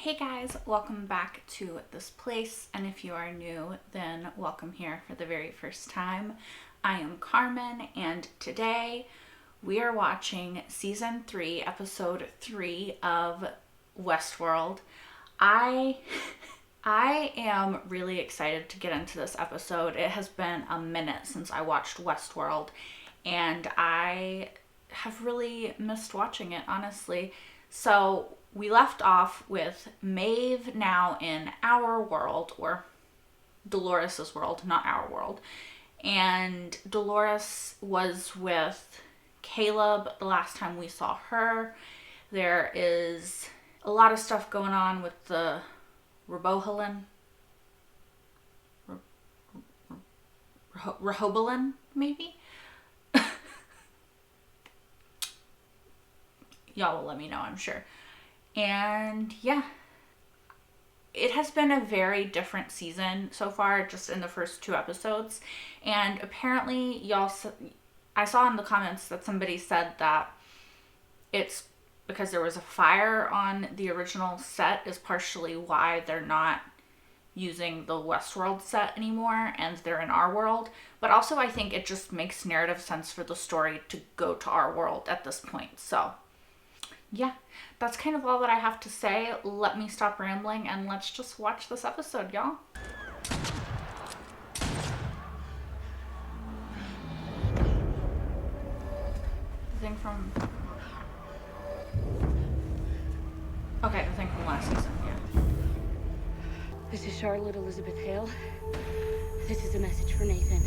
Hey guys, welcome back to this place, and if you are new, then welcome here for the very first time. I am Carmen, and today we are watching season 3, episode 3 of Westworld. I am really excited to get into this episode. It has been a minute since I watched Westworld, and I have really missed watching it, honestly. So we left off with Maeve now in our world, or Dolores' world, not our world. And Dolores was with Caleb the last time we saw her. There is a lot of stuff going on with the Rehoboam, Rehoboam, maybe? Y'all will let me know, I'm sure. And yeah, it has been a very different season so far, just in the first 2 episodes. And apparently, I saw in the comments that somebody said that it's because there was a fire on the original set is partially why they're not using the Westworld set anymore and they're in our world. But also, I think it just makes narrative sense for the story to go to our world at this point. So yeah, that's kind of all that I have to say. Let me stop rambling and let's just watch this episode, y'all. The thing from last season, yeah. This is Charlotte Elizabeth Hale. This is a message for Nathan.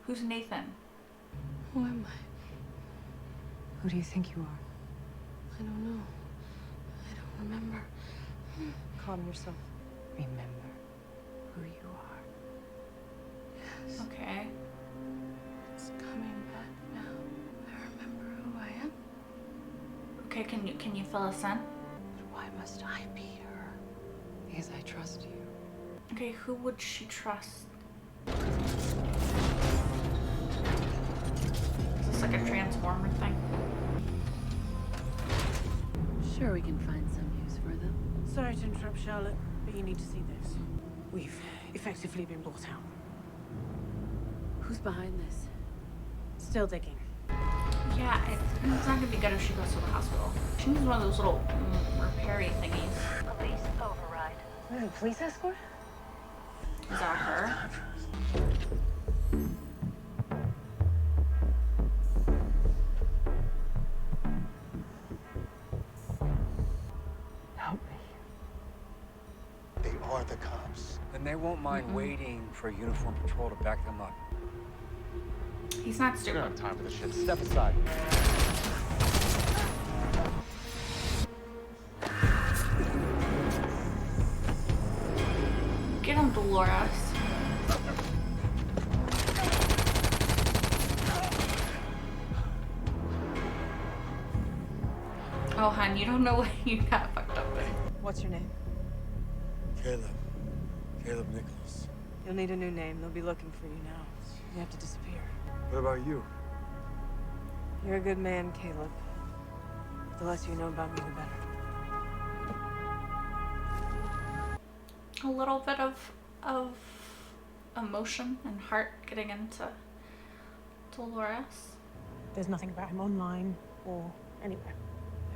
Who's Nathan? Who am I? Who do you think you are? I don't know. I don't remember. Calm yourself. Remember who you are. Yes. Okay. It's coming back now. I remember who I am. Okay, can you fill us in? But why must I be her? Because I trust you. Okay, who would she trust? Is this like a Transformer thing? Sure, we can find some use for them. Sorry to interrupt, Charlotte, but you need to see this. We've effectively been brought out. Who's behind this? Still digging. Yeah, it's not gonna be good if she goes to the hospital. She needs one of those little repairy thingies. Police override. Oh, police escort? Is that her? Help me. They are the cops. Then they won't mind waiting for a uniformed patrol to back them up. He's not We stupid. don't have time for this shit. Step aside. Get him, Dolores. Oh, hon, you don't know what you got fucked up in. What's your name? Caleb. Caleb Nichols. You'll need a new name. They'll be looking for you now. You have to disappear. What about you? You're a good man, Caleb. The less you know about me, the better. A little bit of emotion and heart getting into Dolores. There's nothing about him online or anywhere.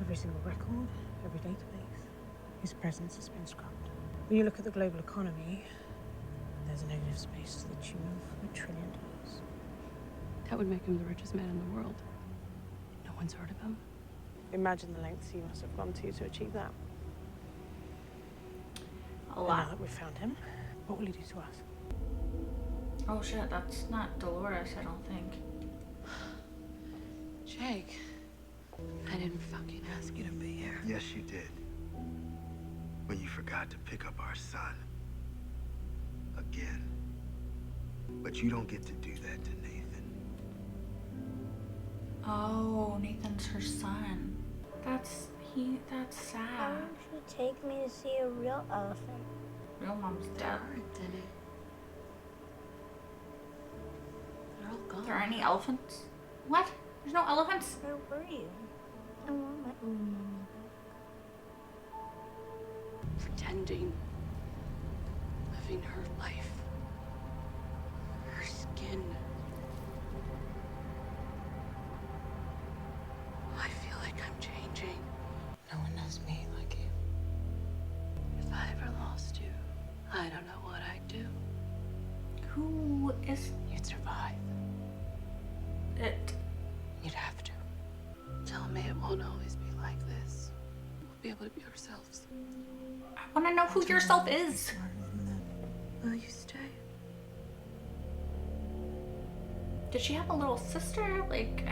Every single record, every database, his presence has been scrubbed. When you look at the global economy, there's a negative space to the tune of $1 trillion. That would make him the richest man in the world. No one's heard of him. Imagine the lengths he must have gone to achieve that. A And now lot. that we've found him, what will he do to us? Oh shit, that's not Dolores, I don't think. Jake, I didn't fucking ask you to be here. Yes, you did. When you forgot to pick up our son. Again. But you don't get to do that to Nathan. Oh, Nathan's her son. That's sad. Why don't you take me to see a real elephant? Real mom's dead. Denny. They're all gone. Are there any elephants? What? There's no elephants? Where were you? I want my pretending, living her life, her skin. I feel like I'm changing. No one knows me like you. If I ever lost you, I don't know what I'd do. Who is You'd survive. it? You'd have to. Tell me it won't always be like this. We'll be able to be ourselves. I want to know who yourself is. Will you stay? Did she have a little sister? Like,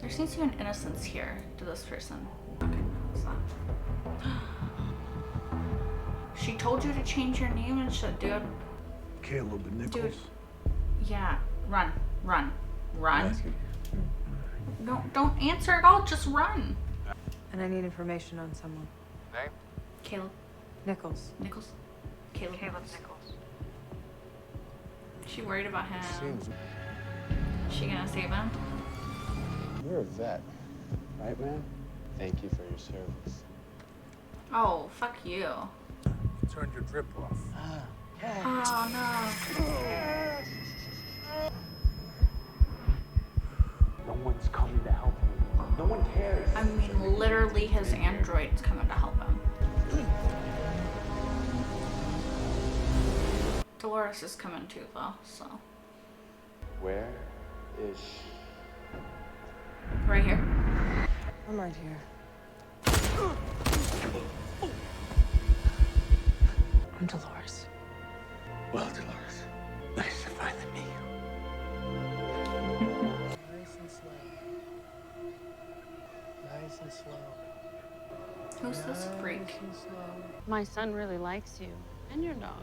there seems to be an innocence here to this person. Okay, what's that? She told you to change your name and shit, dude. Caleb and Nichols. Yeah, run. Don't answer at all, just run. And I need information on someone. Name? Caleb Nichols. Nichols? Caleb Nichols. She worried about him. Seems She gonna save him? You're a vet, right, man? Thank you for your service. Oh, fuck you. Turned your drip off. Oh no. No one's coming to help you. No one cares. I mean, literally his android's coming to help him. Dolores is coming too, though, so. Where is she? Right here. I'm right here. I'm Dolores. well, Dolores. Nice to finally meet you. Nice and slow. Nice and slow. Who's this freak? Nice and slow. My son really likes you. And your dog.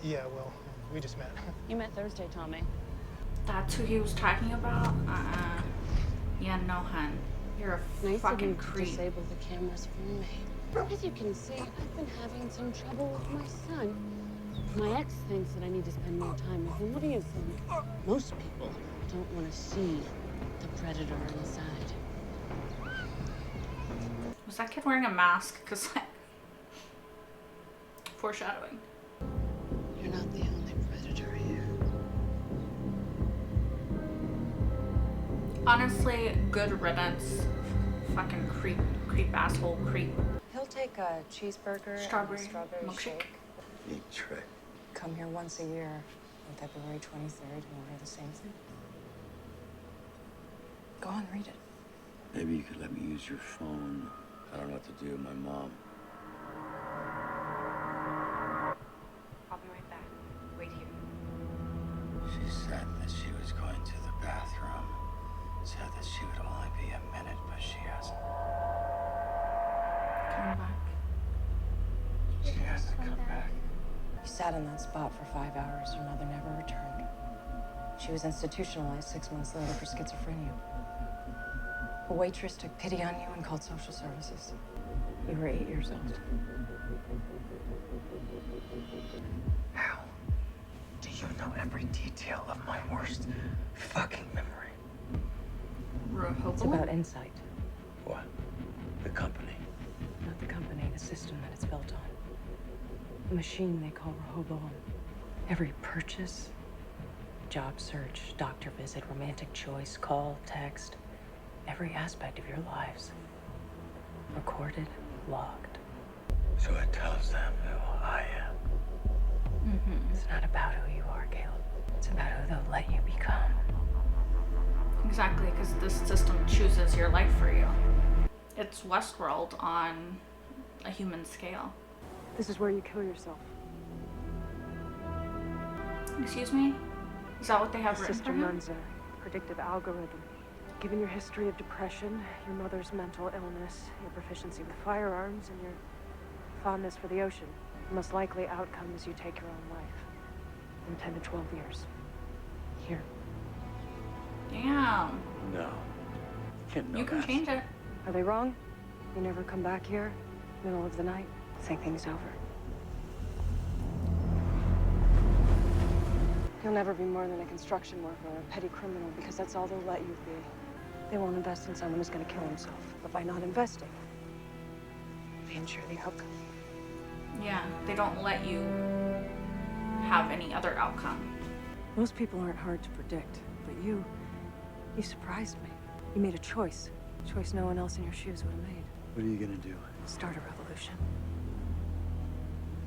Yeah, well, we just met. You met Thursday, Tommy. That's who he was talking about? Yeah, no, hun. You're a Nice of fucking you to creep. disable the cameras for me. As you can see, I've been having some trouble with my son. My ex thinks that I need to spend more time with him. What do you think? Most people don't want to see the predator inside. Was that kid wearing a mask? Because, like, foreshadowing. You're not the only predator here. Honestly, good riddance. Fucking creep asshole creep. He'll take a cheeseburger Strawberry and a strawberry milkshake. shake. Neat trick. Come here once a year on February 23rd and order the same thing. Go on, read it. Maybe you could let me use your phone. I don't know what to do with my mom. I'll be right back. Wait here. She said that she was going to the bathroom. Said that she would only be a minute, but she hasn't. Come back. She hasn't come back. You sat in that spot for 5 hours. Your mother never returned. She was institutionalized 6 months later for schizophrenia. A waitress took pity on you and called social services. You were 8 years old. How do you know every detail of my worst fucking memory? It's Rehoboam? about insight. What? The company? Not the company, the system that it's built on. A machine they call Rehoboam. Every purchase, job search, doctor visit, romantic choice, call, text, every aspect of your lives. Recorded, logged. So it tells them who I am. It's not about who you are, Caleb. It's about who they'll let you become. Exactly, because this system chooses your life for you. It's Westworld on a human scale. This is where you kill yourself. Excuse me? Is that what they have The written for system him? runs a predictive algorithm. Given your history of depression, your mother's mental illness, your proficiency with firearms, and your fondness for the ocean, the most likely outcome is you take your own life. In 10 to 12 years. Here. Damn. No. Can't know You can that. change it. Are they wrong? You never come back here? Middle of the night? Think things over. You'll never be more than a construction worker or a petty criminal because that's all they'll let you be. They won't invest in someone who's going to kill himself. But by not investing, they ensure the outcome. Yeah, they don't let you have any other outcome. Most people aren't hard to predict, but you surprised me. You made a choice. A choice no one else in your shoes would have made. What are you gonna do? Start a revolution.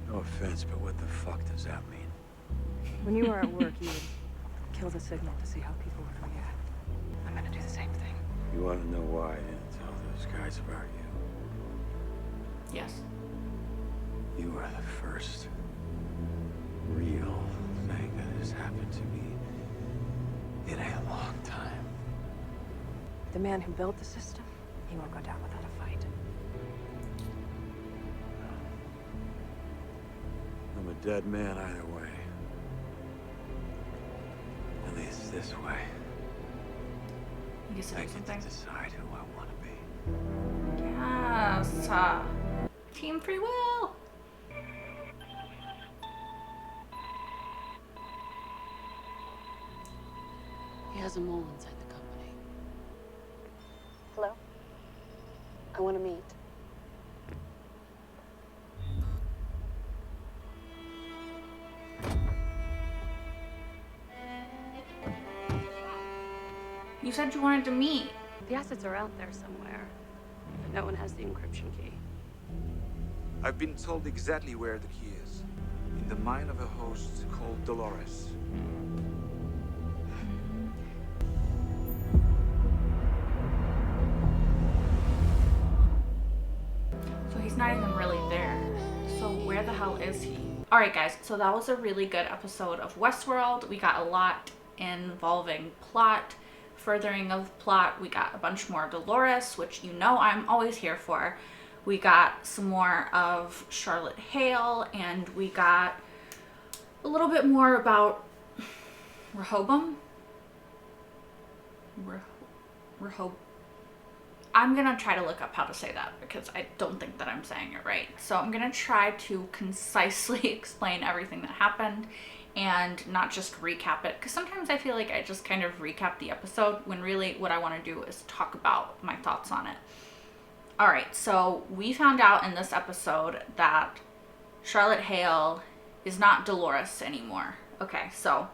No offense, but what the fuck does that mean? When you were at work, you would kill the signal to see how people would react. I'm gonna do the same thing. You want to know why I didn't tell those guys about you? Yes. You are the first real thing that has happened to me in a long time. The man who built the system, he won't go down without a fight. I'm a dead man either way. At least this way. You get to I do get something. to decide who I want to be. Yes. Team free will. He has a mole inside the company. Hello? I want to meet. You said you wanted to meet. The assets are out there somewhere, but no one has the encryption key. I've been told exactly where the key is. In the mind of a host called Dolores. So he's not even really there. So where the hell is he? Alright guys, so that was a really good episode of Westworld. We got a lot involving plot, furthering of plot. We got a bunch more Dolores, which you know I'm always here for. We got some more of Charlotte Hale, and we got a little bit more about Rehoboam. Rehoboam. I'm gonna try to look up how to say that because I don't think that I'm saying it right. So I'm gonna try to concisely explain everything that happened and not just recap it, because sometimes I feel like I just kind of recap the episode when really what I want to do is talk about my thoughts on it. Alright, so we found out in this episode that Charlotte Hale is not Dolores anymore. Okay, so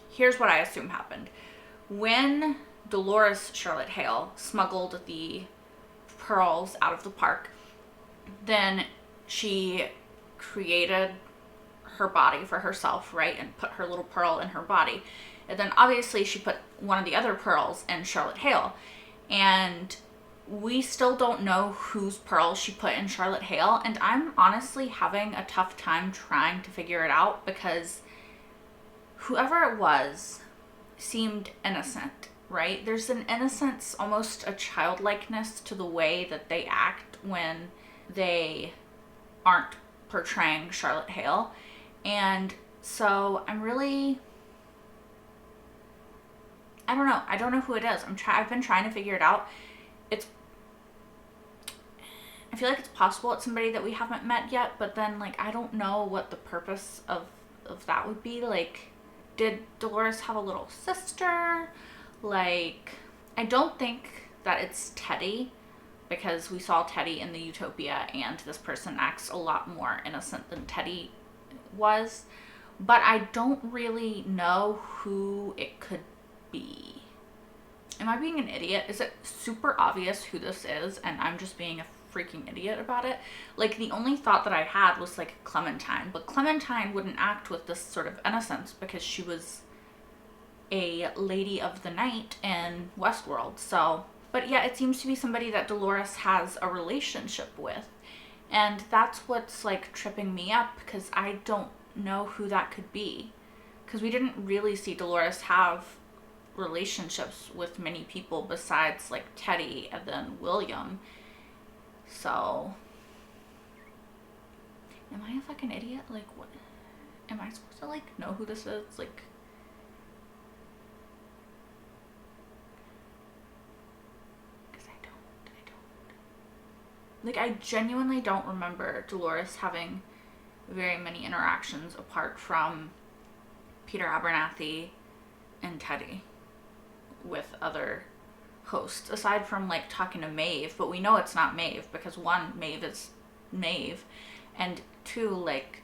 here's what I assume happened. When Dolores Charlotte Hale smuggled the pearls out of the park, then she created her body for herself, right, and put her little pearl in her body, and then obviously she put one of the other pearls in Charlotte Hale, and we still don't know whose pearl she put in Charlotte Hale, and I'm honestly having a tough time trying to figure it out because whoever it was seemed innocent, right? There's an innocence, almost a childlikeness to the way that they act when they aren't portraying Charlotte Hale. And so I'm really, I don't know. I don't know who it is. I've been trying to figure it out. I feel like it's possible it's somebody that we haven't met yet, but then like I don't know what the purpose of that would be. Like, did Dolores have a little sister? Like, I don't think that it's Teddy, because we saw Teddy in the Utopia and this person acts a lot more innocent than Teddy was, but I don't really know who it could be. Am I being an idiot? Is it super obvious who this is and I'm just being a freaking idiot about it? Like, the only thought that I had was like Clementine, but Clementine wouldn't act with this sort of innocence because she was a lady of the night in Westworld. So, but yeah, it seems to be somebody that Dolores has a relationship with, and that's what's like tripping me up, because I don't know who that could be, because we didn't really see Dolores have relationships with many people besides like Teddy and then William. So am I a fucking idiot? Like, what am I supposed to like know who this is? Like, because I don't like, I genuinely don't remember Dolores having very many interactions apart from Peter Abernathy and Teddy with other hosts, aside from like talking to Maeve, but we know it's not Maeve because one, Maeve is Maeve, And 2, like,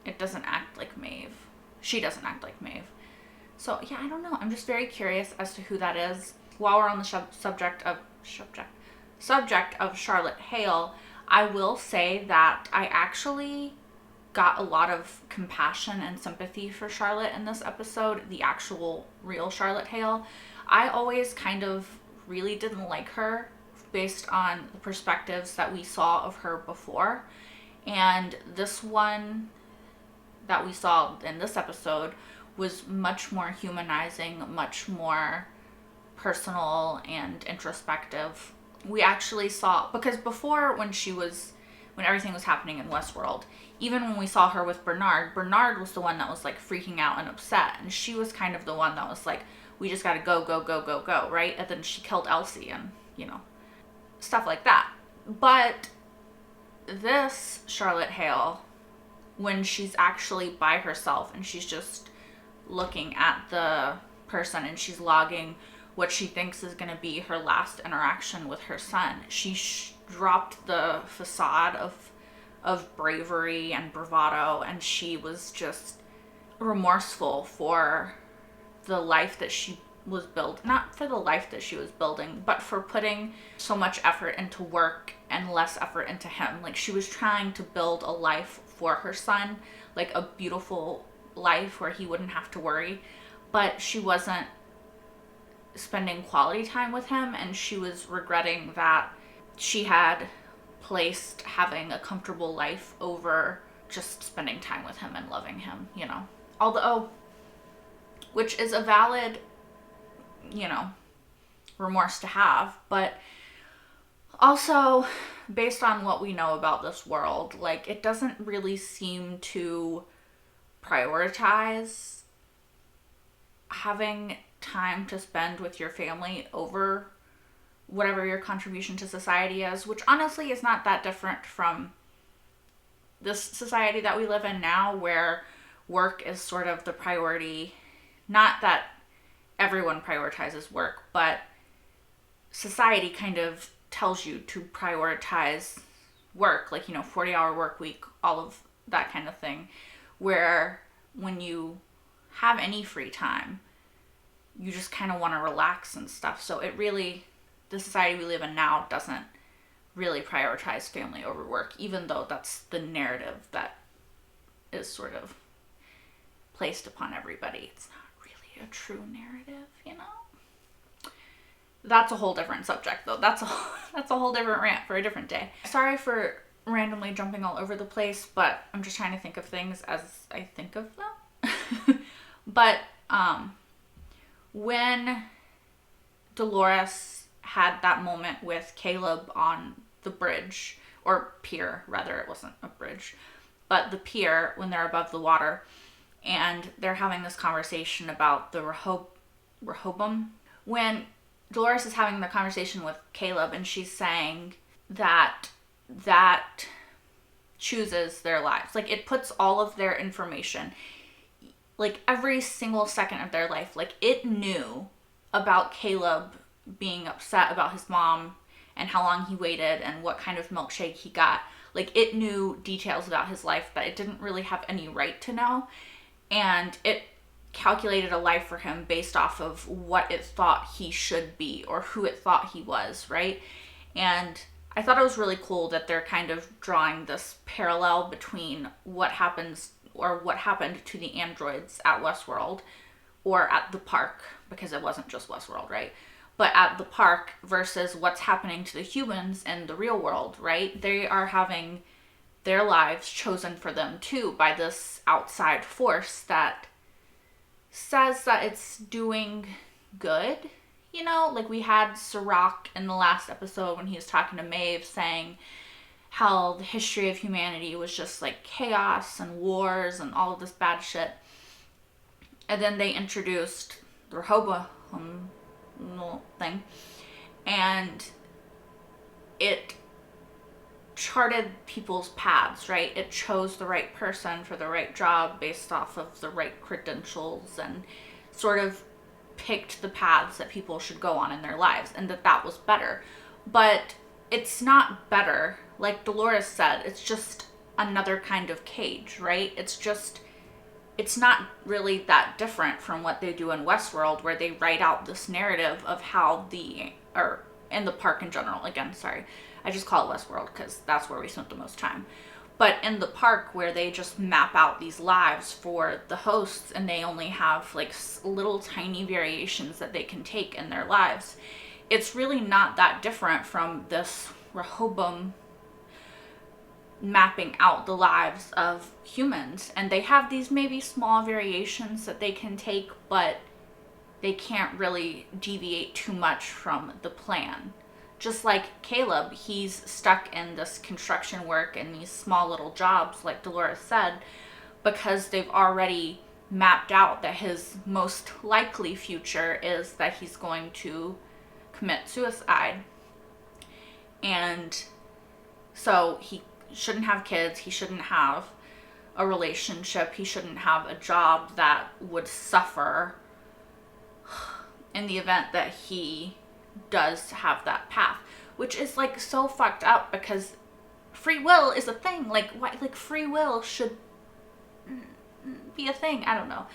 it doesn't act like Maeve. She doesn't act like Maeve. So, yeah, I don't know. I'm just very curious as to who that is. While we're on the subject of Charlotte Hale, I will say that I actually got a lot of compassion and sympathy for Charlotte in this episode, the actual real Charlotte Hale. I always kind of really didn't like her based on the perspectives that we saw of her before. And this one that we saw in this episode was much more humanizing, much more personal and introspective. We actually saw, because before when everything was happening in Westworld, even when we saw her with Bernard was the one that was like freaking out and upset, and she was kind of the one that was like, we just gotta go, right? And then she killed Elsie and, stuff like that. But this Charlotte Hale, when she's actually by herself and she's just looking at the person and she's logging what she thinks is going to be her last interaction with her son, she dropped the facade of bravery and bravado, and she was just remorseful for the life that she was not for the life that she was building, but for putting so much effort into work and less effort into him. Like, she was trying to build a life for her son, like a beautiful life where he wouldn't have to worry, but she wasn't spending quality time with him, and she was regretting that she had placed having a comfortable life over just spending time with him and loving him, although, which is a valid remorse to have, but also based on what we know about this world, like, it doesn't really seem to prioritize having time to spend with your family over whatever your contribution to society is, which honestly is not that different from this society that we live in now, where work is sort of the priority. Not that everyone prioritizes work, but society kind of tells you to prioritize work, like, 40-hour work week, all of that kind of thing, where when you have any free time, you just kind of want to relax and stuff. So the society we live in now doesn't really prioritize family over work, even though that's the narrative that is sort of placed upon everybody. It's not really a true narrative, That's a whole different subject, though. That's a whole different rant for a different day. Sorry for randomly jumping all over the place, but I'm just trying to think of things as I think of them. But when Dolores had that moment with Caleb on the bridge, or pier, rather, it wasn't a bridge, but the pier, when they're above the water, and they're having this conversation about the Rehoboam, when Dolores is having the conversation with Caleb, and she's saying that chooses their lives. Like, it puts all of their information, like, every single second of their life. Like, it knew about Caleb being upset about his mom and how long he waited and what kind of milkshake he got. Like, it knew details about his life that it didn't really have any right to know. And it calculated a life for him based off of what it thought he should be or who it thought he was, right? And I thought it was really cool that they're kind of drawing this parallel between what happened to the androids at Westworld, or at the park, because it wasn't just Westworld, right? But at the park versus what's happening to the humans in the real world, right? They are having their lives chosen for them too by this outside force that says that it's doing good. Like, we had Sirach in the last episode when he was talking to Maeve, saying how the history of humanity was just like chaos and wars and all of this bad shit. And then they introduced the Rehoboam thing, and it charted people's paths, right? It chose the right person for the right job based off of the right credentials, and sort of picked the paths that people should go on in their lives, and that was better. But it's not better like Dolores said, it's just another kind of cage, right? It's not really that different from what they do in Westworld, where they write out this narrative of how or in the park in general, again, sorry, I just call it Westworld because that's where we spent the most time. But in the park, where they just map out these lives for the hosts, and they only have like little tiny variations that they can take in their lives, it's really not that different from this Rehoboam mapping out the lives of humans. And they have these maybe small variations that they can take, but they can't really deviate too much from the plan. Just like Caleb, he's stuck in this construction work and these small little jobs, like Dolores said, because they've already mapped out that his most likely future is that he's going to commit suicide. And so he shouldn't have kids, he shouldn't have a relationship, he shouldn't have a job that would suffer in the event that he does have that path, which is like so fucked up, because free will is a thing. Like, why, like, free will should be a thing. I don't know.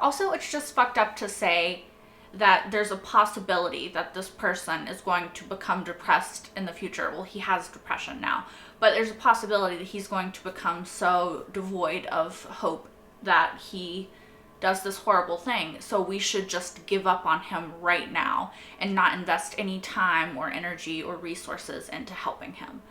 Also, it's just fucked up to say that there's a possibility that this person is going to become depressed in the future. Well, he has depression now, but there's a possibility that he's going to become so devoid of hope that he does this horrible thing. So we should just give up on him right now and not invest any time or energy or resources into helping him.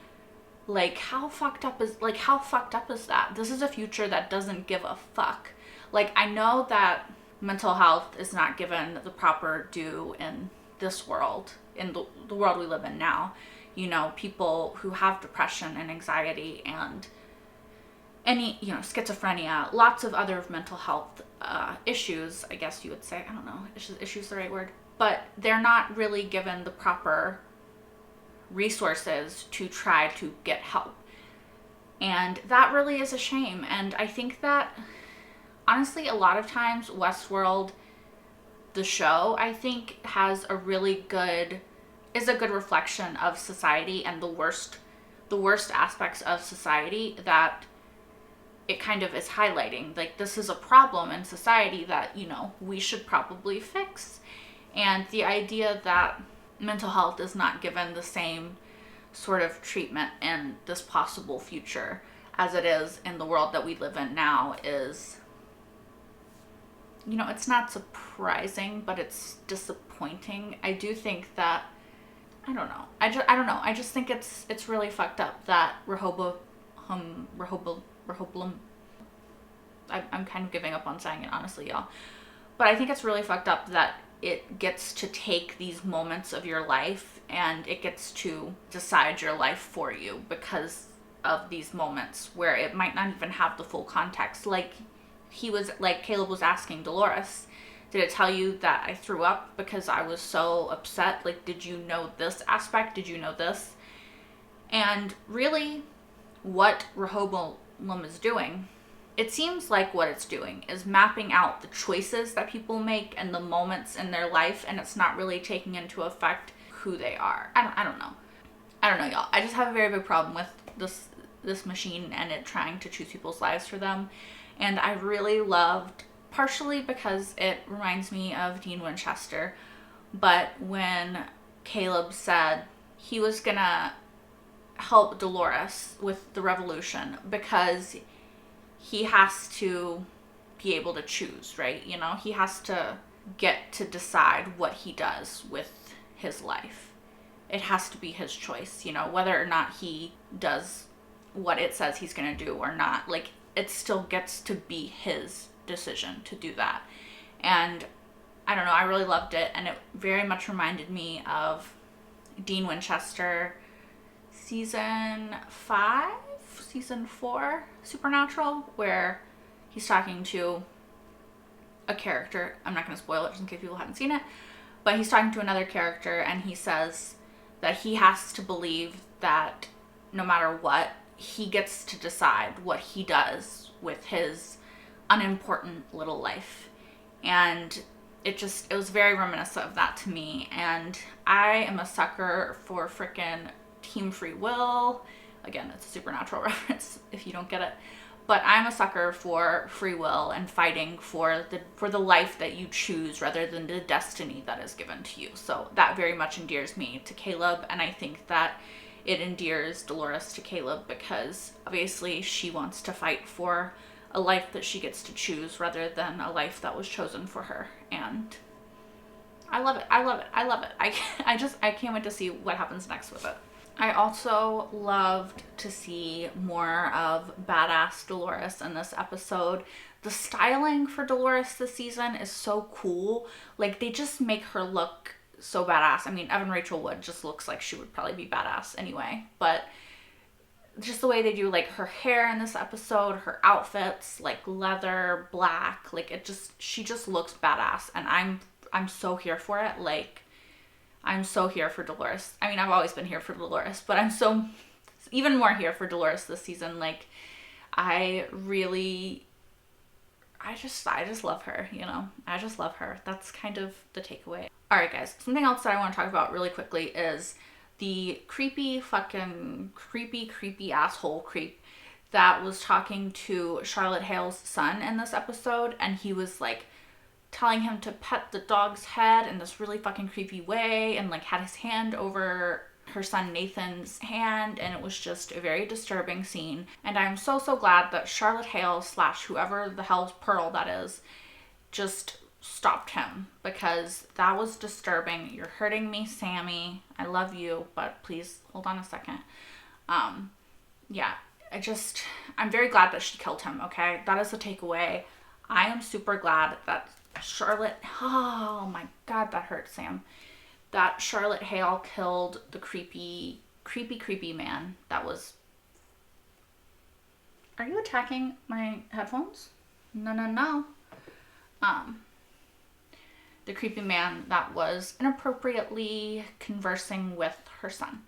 Like, how fucked up is that? This is a future that doesn't give a fuck. Like, I know that mental health is not given the proper due in this world, in the world we live in now. You know, people who have depression and anxiety and any, you know, schizophrenia, lots of other mental health issues, I guess you would say. I don't know, issues the right word, but they're not really given the proper resources to try to get help. And that really is a shame. And I think that, honestly, a lot of times Westworld, the show, I think is a good reflection of society and the worst aspects of society that it kind of is highlighting. Like, this is a problem in society that, you know, we should probably fix. And the idea that mental health is not given the same sort of treatment in this possible future as it is in the world that we live in now is, you know, it's not surprising, but it's disappointing. I do think that, I don't know. I just think it's really fucked up that Rehoboam, I'm kind of giving up on saying it, honestly, y'all. But I think it's really fucked up that it gets to take these moments of your life and it gets to decide your life for you because of these moments where it might not even have the full context. Like Caleb was asking Dolores, did it tell you that I threw up because I was so upset? Like, did you know this aspect? Did you know this? And really, what Rehoboam is doing, it seems like what it's doing is mapping out the choices that people make and the moments in their life, and it's not really taking into effect who they are. I don't know, y'all. I just have a very big problem with this machine and it trying to choose people's lives for them. And I really loved, partially because it reminds me of Dean Winchester, but when Caleb said he was gonna help Dolores with the revolution because he has to be able to choose, right? You know, he has to get to decide what he does with his life. It has to be his choice, you know, whether or not he does what it says he's going to do or not. Like, it still gets to be his decision to do that. And I don't know, I really loved it. And it very much reminded me of Dean Winchester season 4, Supernatural, where he's talking to a character. I'm not going to spoil it just in case people haven't seen it, but he's talking to another character and he says that he has to believe that no matter what, he gets to decide what he does with his unimportant little life. And it was very reminiscent of that to me. And I am a sucker for frickin' team free will. Again, it's a supernatural reference if you don't get it. But I'm a sucker for free will and fighting for the life that you choose rather than the destiny that is given to you. So that very much endears me to Caleb, and I think that it endears Dolores to Caleb because obviously she wants to fight for a life that she gets to choose rather than a life that was chosen for her. And I love it. I love it. I love it. I can't wait to see what happens next with it. I also loved to see more of badass Dolores in this episode. The styling for Dolores this season is so cool. Like, they just make her look so badass. I mean, Evan Rachel Wood just looks like she would probably be badass anyway. But just the way they do, like, her hair in this episode, her outfits, like leather, black, like she just looks badass. And I'm so here for it. Like, I'm so here for Dolores. I mean, I've always been here for Dolores, but I'm so even more here for Dolores this season. Like, I just love her, you know? I just love her. That's kind of the takeaway. All right, guys. Something else that I want to talk about really quickly is the creepy asshole creep that was talking to Charlotte Hale's son in this episode, and he was like telling him to pet the dog's head in this really fucking creepy way, and like had his hand over her son Nathan's hand, and it was just a very disturbing scene. And I'm so glad that Charlotte Hale / whoever the hell's Pearl that is just stopped him, because that was disturbing. You're hurting me, Sammy. I love you, but please hold on a second. Yeah, I'm very glad that she killed him, okay? That is the takeaway. I am super glad that Charlotte, oh my god, that hurt, Sam. That Charlotte Hale killed the creepy man that was... Are you attacking my headphones? No. The creepy man that was inappropriately conversing with her son.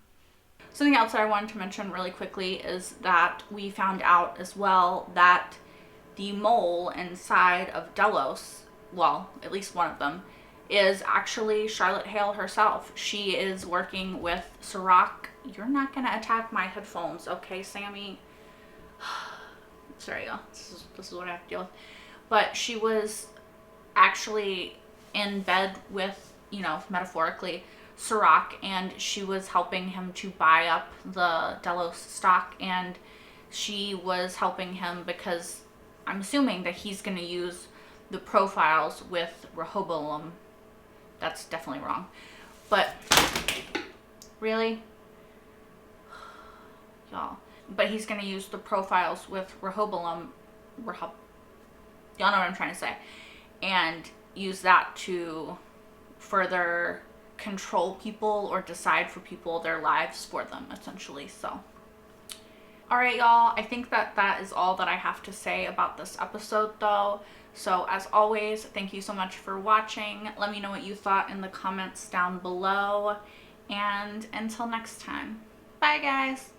Something else that I wanted to mention really quickly is that we found out as well that the mole inside of Delos, well, at least one of them, is actually Charlotte Hale herself. She is working with Sirach. You're not going to attack my headphones, okay, Sammy? Sorry, y'all. This is what I have to deal with. But she was actually in bed with, you know, metaphorically, Sirach, and she was helping him to buy up the Delos stock, and she was helping him because I'm assuming that he's going to use the profiles with Rehoboam. That's definitely wrong. But, really? Y'all. But he's going to use the profiles with Rehoboam. Y'all know what I'm trying to say. And use that to further control people or decide for people their lives for them, essentially. So, alright, y'all. I think that is all that I have to say about this episode, though. So, as always, thank you so much for watching. Let me know what you thought in the comments down below. And until next time. Bye, guys!